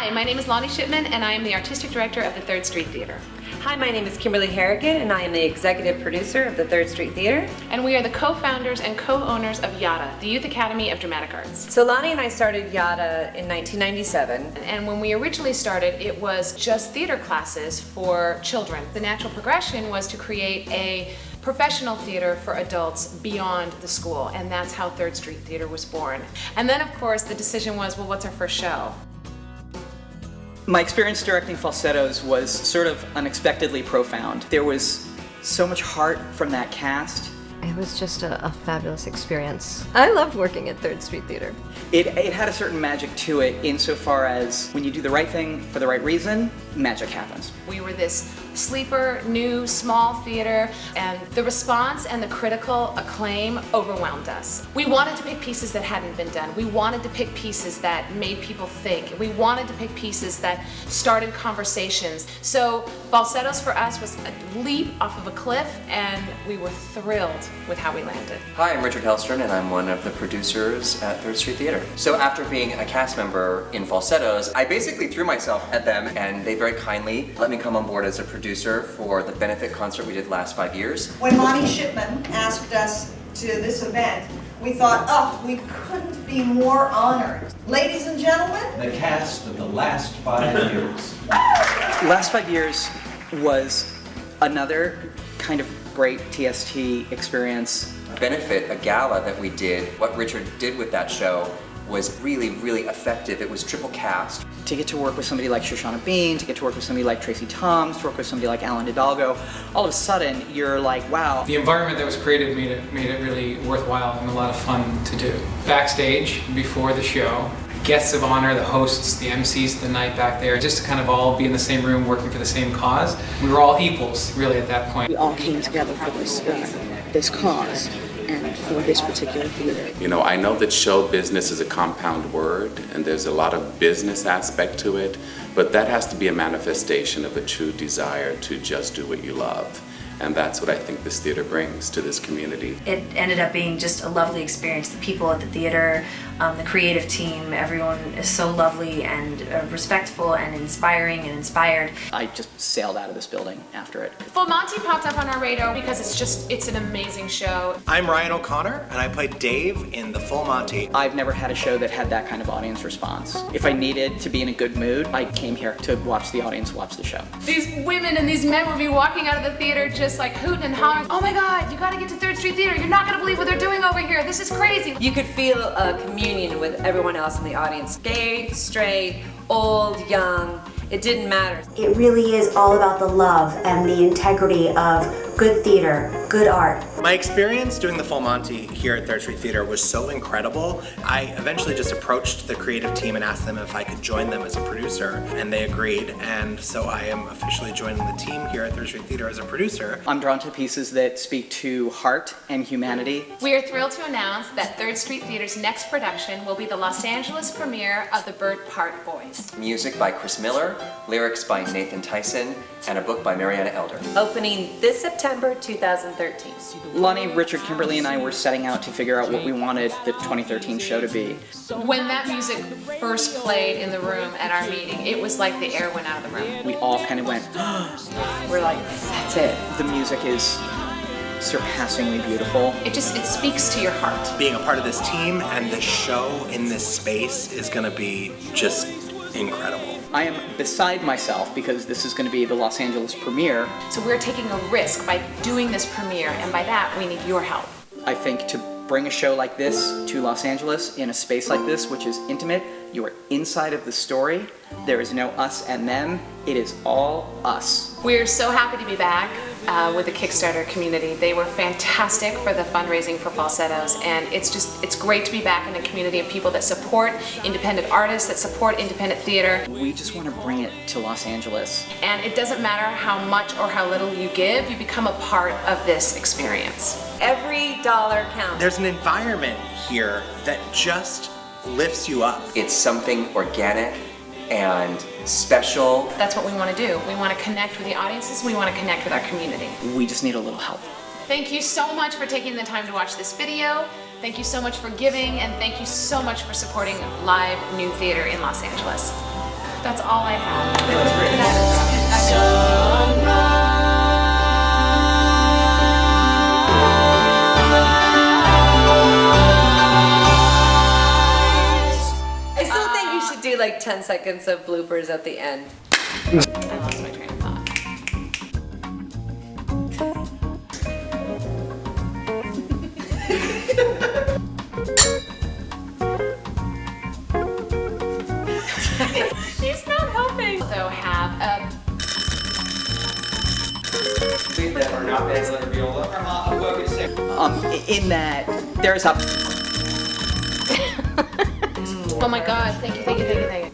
Hi, my name is Lonnie Shipman and I am the Artistic Director of the 3rd Street Theater. Hi, my name is Kimberly Harrigan and I am the Executive Producer of the 3rd Street Theater. And we are the co-founders and co-owners of YADA, the Youth Academy of Dramatic Arts. So Lonnie and I started YADA in 1997. And when we originally started, it was just theater classes for children. The natural progression was to create a professional theater for adults beyond the school, and that's how 3rd Street Theater was born. And then of course the decision was, well, what's our first show? My experience directing falsettos was sort of unexpectedly profound. There was so much heart from that cast. It was just a fabulous experience. I loved working at 3rd Street Theater. It had a certain magic to it insofar as when you do the right thing for the right reason, magic happens. We were this sleeper, new, small theater, and the response and the critical acclaim overwhelmed us. We wanted to pick pieces that hadn't been done. We wanted to pick pieces that made people think. We wanted to pick pieces that started conversations. So falsettos for us was a leap off of a cliff, and we were thrilled with how we landed. Hi, I'm Richard Hellstrom, and I'm one of the producers at 3rd Street Theater. So after being a cast member in falsettos, I basically threw myself at them, and they very kindly let me come on board as a producer for the benefit concert we did the last 5 years. When Lonnie Shipman asked us to this event, we thought, oh, we couldn't be more honored. Ladies and gentlemen, the cast of the last 5 years. Last 5 years was another kind of great TST experience. Benefit, a gala that we did, what Richard did with that show was really, really effective. It was triple cast. To get to work with somebody like Shoshana Bean, to get to work with somebody like Tracy Toms, to work with somebody like Alan Hidalgo, all of a sudden you're like, wow. The environment that was created made it really worthwhile and a lot of fun to do. Backstage, before the show, guests of honor, the hosts, the MCs the night back there, just to kind of all be in the same room working for the same cause. We were all equals, really, at that point. We all came together for this cause and for this particular theater. You know, I know that show business is a compound word and there's a lot of business aspect to it, but that has to be a manifestation of a true desire to just do what you love. And that's what I think this theater brings to this community. It ended up being just a lovely experience. The people at the theater, the creative team, everyone is so lovely and respectful and inspiring and inspired. I just sailed out of this building after it. Full Monty popped up on our radar because it's an amazing show. I'm Ryan O'Connor and I played Dave in the Full Monty. I've never had a show that had that kind of audience response. If I needed to be in a good mood, I came here to watch the audience watch the show. These women and these men would be walking out of the theater just like hooting and hollering, oh my God, you gotta get to 3rd Street Theater. You're not gonna believe what they're doing over here. This is crazy. You could feel a communion with everyone else in the audience. Gay, straight, old, young, it didn't matter. It really is all about the love and the integrity of good theater, good art. My experience doing the Full Monty here at 3rd Street Theater was so incredible. I eventually just approached the creative team and asked them if I could join them as a producer, and they agreed, and so I am officially joining the team here at 3rd Street Theater as a producer. I'm drawn to pieces that speak to heart and humanity. We are thrilled to announce that 3rd Street Theater's next production will be the Los Angeles premiere of The Bird Part Boys. Music by Chris Miller, lyrics by Nathan Tyson, and a book by Mariana Elder. Opening this September 2013. Lonnie, Richard, Kimberly, and I were setting out to figure out what we wanted the 2013 show to be. When that music first played in the room at our meeting, it was like the air went out of the room. We all kind of went, We're like, that's it. The music is surpassingly beautiful. It speaks to your heart. Being a part of this team and this show in this space is gonna be just incredible. I am beside myself because this is going to be the Los Angeles premiere. So we're taking a risk by doing this premiere, and by that we need your help. I think to bring a show like this to Los Angeles in a space like this, which is intimate, you are inside of the story. There is no us and them. It is all us. We're so happy to be back with the Kickstarter community. They were fantastic for the fundraising for falsettos, and it's great to be back in a community of people that support independent artists, that support independent theater. We just want to bring it to Los Angeles. And it doesn't matter how much or how little you give, you become a part of this experience. Every dollar counts. There's an environment here that just lifts you up. It's something organic and special. That's what we want to do. We want to connect with the audiences. We want to connect with our community. We just need a little help. Thank you so much for taking the time to watch this video. Thank you so much for giving, and thank you so much for supporting live new theater in Los Angeles. That's all I have. I still think you should do like 10 seconds of bloopers at the end. I lost my train of thought. He's not helping. So have a that are not bass and viola. In that there's a oh my god, thank you.